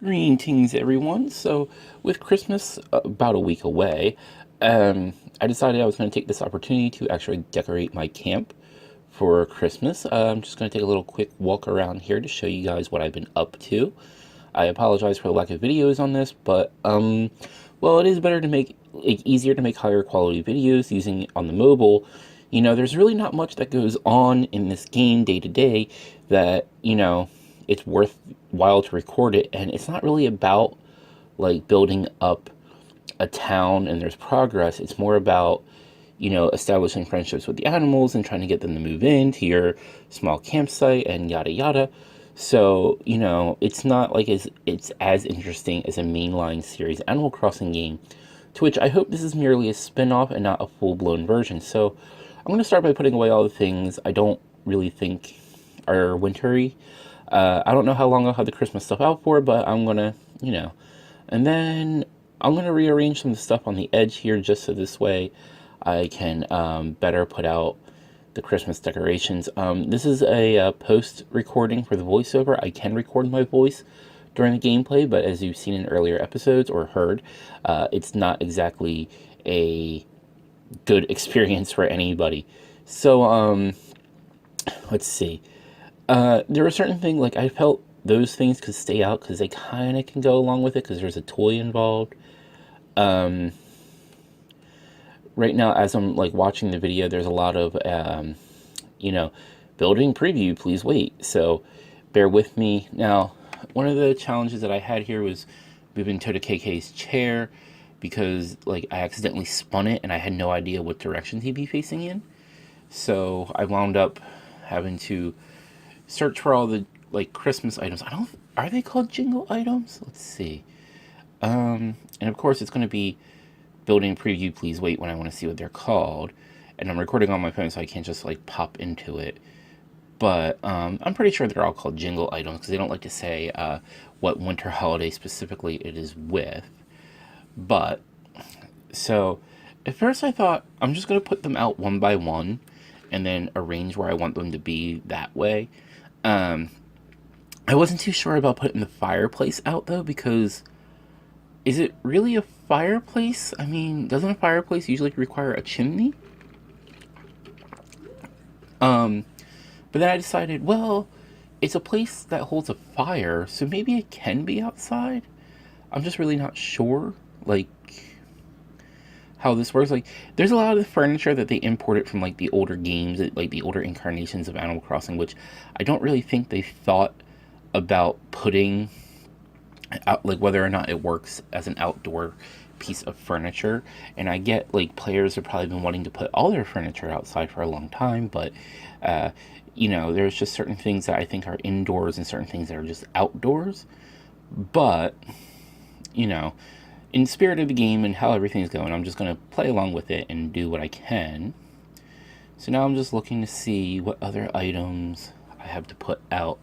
Greetings, everyone. So, with Christmas about a week away, I decided I was going to take this opportunity to actually decorate my camp for Christmas. I'm just going to take a little quick walk around here to show you guys what I've been up to. I apologize for the lack of videos on this, but well, it is better to make like easier to make higher quality videos using it on the mobile. There's really not much that goes on in this game day to day that it's worthwhile to record it, and it's not really about like building up a town and there's progress. It's more about establishing friendships with the animals and trying to get them to move in to your small campsite and yada yada. So, it's not like it's as interesting as a mainline series Animal Crossing game, to which I hope this is merely a spin-off and not a full-blown version. So, I'm going to start by putting away all the things I don't really think are wintry. I don't know how long I'll have the Christmas stuff out for, but I'm going to, and then I'm going to rearrange some of the stuff on the edge here just so this way I can better put out the Christmas decorations. This is a post recording for the voiceover. I can record my voice during the gameplay, but as you've seen in earlier episodes or heard, it's not exactly a good experience for anybody. So, let's see. There were certain things, like I felt those things could stay out because they kind of can go along with it because there's a toy involved. Um, right now, as I'm like watching the video, there's a lot of, you know, building preview, please wait. So bear with me. Now, one of the challenges that I had here was moving Tota KK's chair because like I accidentally spun it and I had no idea what direction he'd be facing in. So I wound up having to search for all the like Christmas items. I don't, are they called Jingle items? Let's see. And of course it's going to be building preview, please wait when I want to see what they're called. And I'm recording on my phone, so I can't just like pop into it. But I'm pretty sure they're all called Jingle items because they don't like to say what winter holiday specifically it is with. But so at first I thought I'm just gonna put them out one by one and then arrange where I want them to be that way. Um, I wasn't too sure about putting the fireplace out though because is it really a fireplace? I mean, doesn't a fireplace usually require a chimney? Um, but then I decided, well, it's a place that holds a fire, so maybe it can be outside. I'm just really not sure, like, how this works. Like, there's a lot of the furniture that they imported from, like, the older games, like, the older incarnations of Animal Crossing, which I don't really think they thought about putting out, like, whether or not it works as an outdoor piece of furniture. And I get, like, players have probably been wanting to put all their furniture outside for a long time, but, uh, there's just certain things that I think are indoors and certain things that are just outdoors. But, you know, in spirit of the game and how everything's going, I'm just going to play along with it and do what I can. So now I'm just looking to see what other items I have to put out,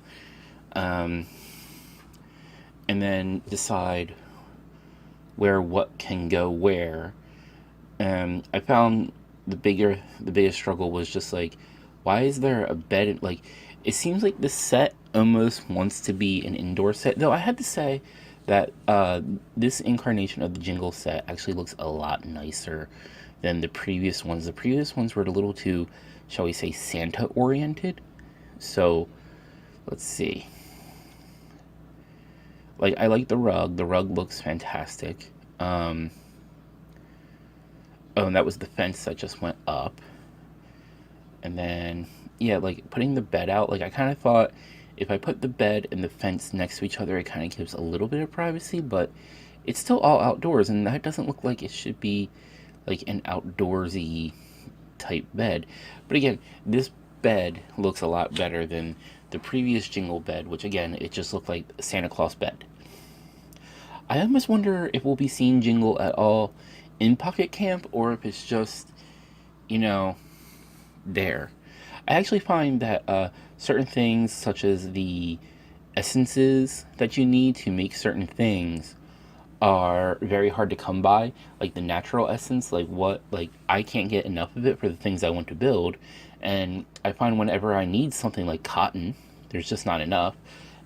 um, and then decide where what can go where. I found the biggest struggle was just like, why is there a bed? Like, it seems like the set almost wants to be an indoor set. Though I had to say that this incarnation of the Jingle set actually looks a lot nicer than the previous ones. The previous ones were a little too, shall we say, Santa oriented. So let's see. Like, I like the rug. The rug looks fantastic. Um, oh, and that was the fence that just went up. And then, yeah, like putting the bed out, like I kind of thought if I put the bed and the fence next to each other, it kind of gives a little bit of privacy, but it's still all outdoors, and that doesn't look like it should be like an outdoorsy type bed. But again, this bed looks a lot better than the previous Jingle bed, which again, it just looked like a Santa Claus bed. I almost wonder if we'll be seeing Jingle at all in Pocket Camp or if it's just, you know, there. I actually find that certain things, such as the essences that you need to make certain things, are very hard to come by. Like the natural essence, like I can't get enough of it for the things I want to build. And I find whenever I need something like cotton, there's just not enough.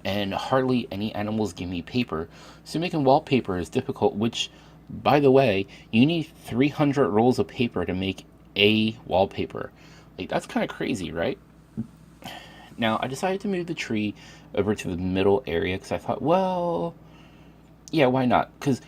and hardly any animals give me paper. So making wallpaper is difficult, which, by the way, you need 300 rolls of paper to make a wallpaper. Like, that's kind of crazy, right? Now, I decided to move the tree over to the middle area because I thought, well, yeah, why not? Because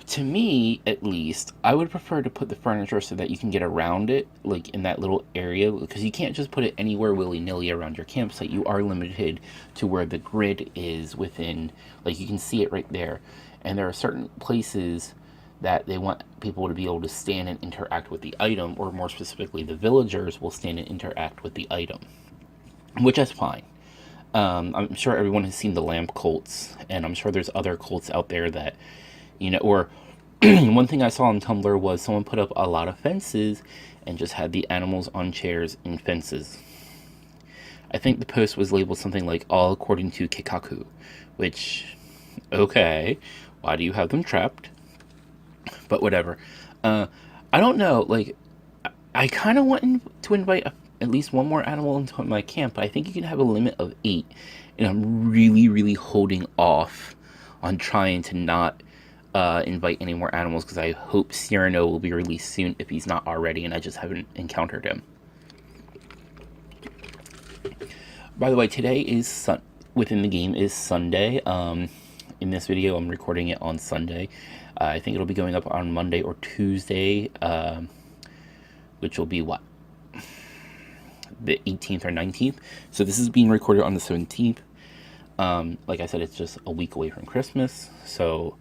to me, at least, I would prefer to put the furniture so that you can get around it, like in that little area, because you can't just put it anywhere willy nilly around your campsite. You are limited to where the grid is within, like you can see it right there. And there are certain places that they want people to be able to stand and interact with the item, or more specifically, the villagers will stand and interact with the item, which is fine. I'm sure everyone has seen the lamp cults, and I'm sure there's other cults out there that, or one thing I saw on Tumblr was someone put up a lot of fences and just had the animals on chairs in fences. I think the post was labeled something like all according to Kikaku, which, okay, why do you have them trapped? But whatever. Uh, I don't know, like, I kind of want to invite at least one more animal into my camp, but I think you can have a limit of 8. And I'm really, really holding off on trying to not invite any more animals because I hope Cyrano will be released soon if he's not already, and I just haven't encountered him. By the way, today is within the game is Sunday. In this video, I'm recording it on Sunday. I think it'll be going up on Monday or Tuesday, which will be what? The 18th or 19th. So this is being recorded on the 17th. Like I said, it's just a week away from Christmas. So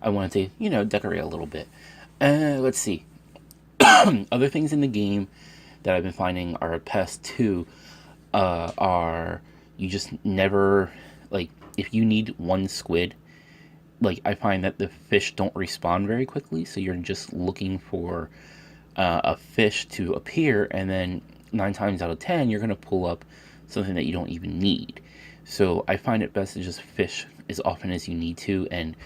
I wanted to, decorate a little bit. Let's see. Other things in the game that I've been finding are pests too. Are you just never, like, if you need one squid, like, I find that the fish don't respawn very quickly, so you're just looking for a fish to appear, and then 9 times out of 10 you're going to pull up something that you don't even need. So I find it best to just fish as often as you need to, and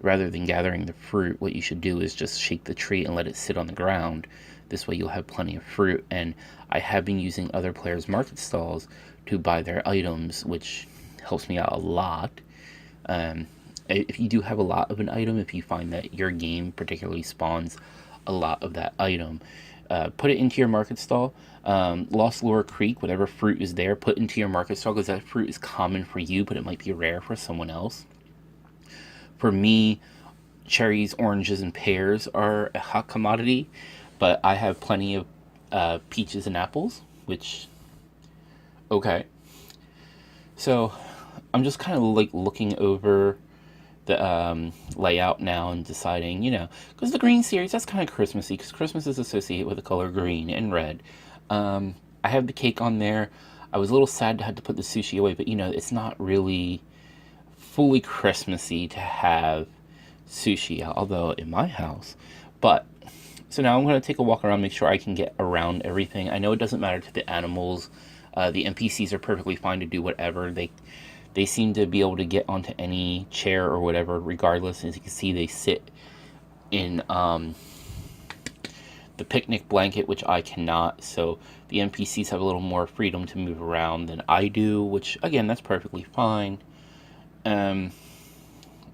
rather than gathering the fruit, what you should do is just shake the tree and let it sit on the ground. This way you'll have plenty of fruit. And I have been using other players' market stalls to buy their items, which helps me out a lot. If you do have a lot of an item, if you find that your game particularly spawns a lot of that item, put it into your market stall. Lost Lure Creek, whatever fruit is there, put into your market stall, because that fruit is common for you, but it might be rare for someone else. For me, cherries, oranges, and pears are a hot commodity, but I have plenty of peaches and apples, which, okay. So I'm just kind of like looking over the layout now and deciding, because the green series, that's kind of Christmassy, because Christmas is associated with the color green and red. I have the cake on there. I was a little sad to have to put the sushi away, but it's not really fully Christmassy to have sushi, although in my house. But so now I'm going to take a walk around, make sure I can get around everything. I know it doesn't matter to the animals. The NPCs are perfectly fine to do whatever. They seem to be able to get onto any chair or whatever, regardless. As you can see, they sit in the picnic blanket, which I cannot. So the NPCs have a little more freedom to move around than I do, which, again, that's perfectly fine.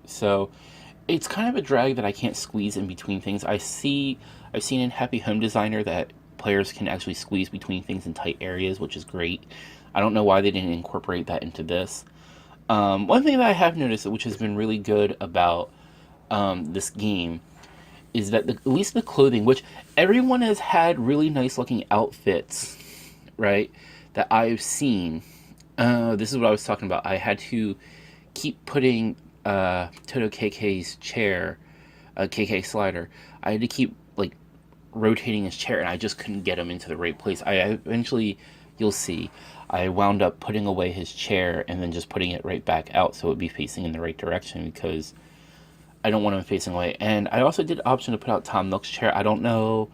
So it's kind of a drag that I can't squeeze in between things. I've seen in Happy Home Designer that players can actually squeeze between things in tight areas, which is great. I don't know why they didn't incorporate that into this. One thing that I have noticed, which has been really good about this game, is that at least the clothing, which everyone has had really nice looking outfits, right, that I've seen. This is what I was talking about. I had to keep putting Toto KK's chair, KK slider. I had to keep like rotating his chair, and I just couldn't get him into the right place. I eventually, you'll see, I wound up putting away his chair and then just putting it right back out so it would be facing in the right direction, because I don't want him facing away. And I also did option to put out Tom Nook's chair. I don't know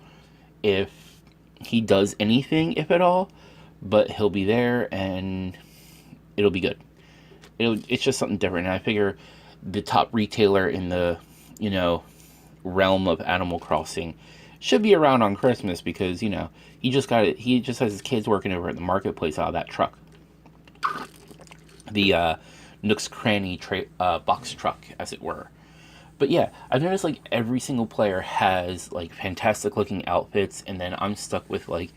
if he does anything, if at all, but he'll be there and it'll be good. It's just something different. And I figure the top retailer in the, realm of Animal Crossing should be around on Christmas, because, he just got it. He just has his kids working over at the marketplace out of that truck. the Nook's Cranny box truck, as it were. But yeah, I've noticed like every single player has like fantastic looking outfits, and then I'm stuck with like,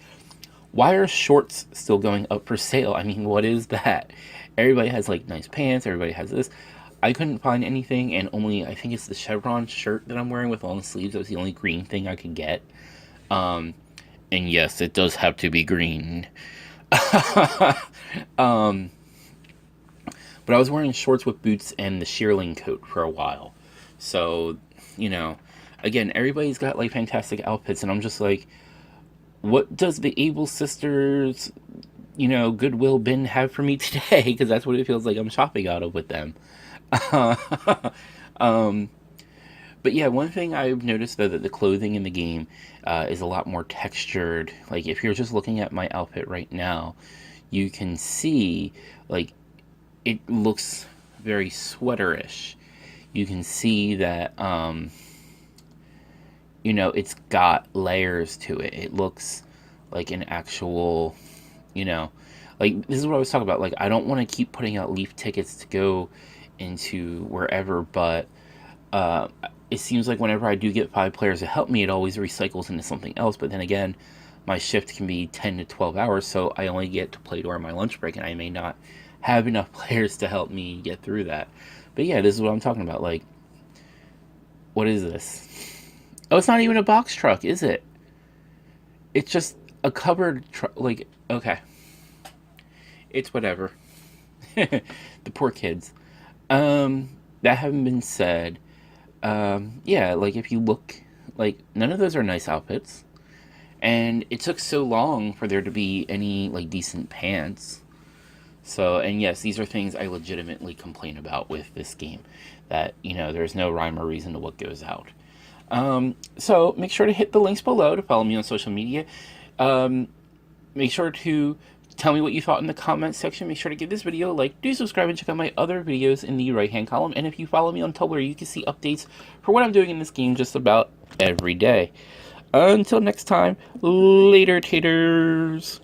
why are shorts still going up for sale? I mean, what is that? Everybody has like nice pants, everybody has this. I couldn't find anything, and only I think it's the chevron shirt that I'm wearing with long sleeves. That was the only green thing I could get. Um, and yes, it does have to be green. um, but I was wearing shorts with boots and the shearling coat for a while. So, you know, again, everybody's got like fantastic outfits, and I'm just like, what does the Able Sisters, Goodwill bin have for me today? Because that's what it feels like I'm shopping out of with them. um, but yeah, one thing I've noticed though, that the clothing in the game is a lot more textured. Like if you're just looking at my outfit right now, you can see like it looks very sweaterish. You can see that it's got layers to it. It looks like an actual, you know, like this is what I was talking about. Like I don't want to keep putting out leaf tickets to go into wherever, but uh, it seems like whenever I do get 5 players to help me, it always recycles into something else. But then again, my shift can be 10 to 12 hours, so I only get to play during my lunch break, and I may not have enough players to help me get through that. But yeah, this is what I'm talking about. Like, what is this? Oh, it's not even a box truck, is it? It's just a covered truck. Like, okay, it's whatever. The poor kids. That having been said, yeah, like if you look, like none of those are nice outfits, and it took so long for there to be any like decent pants. So, and yes, these are things I legitimately complain about with this game. That there's no rhyme or reason to what goes out. So make sure to hit the links below to follow me on social media. Um, Make sure to tell me what you thought in the comments section. Make sure to give this video a like. Do subscribe and check out my other videos in the right hand column. And if you follow me on Tumblr, you can see updates for what I'm doing in this game just about every day. Until next time, later taters.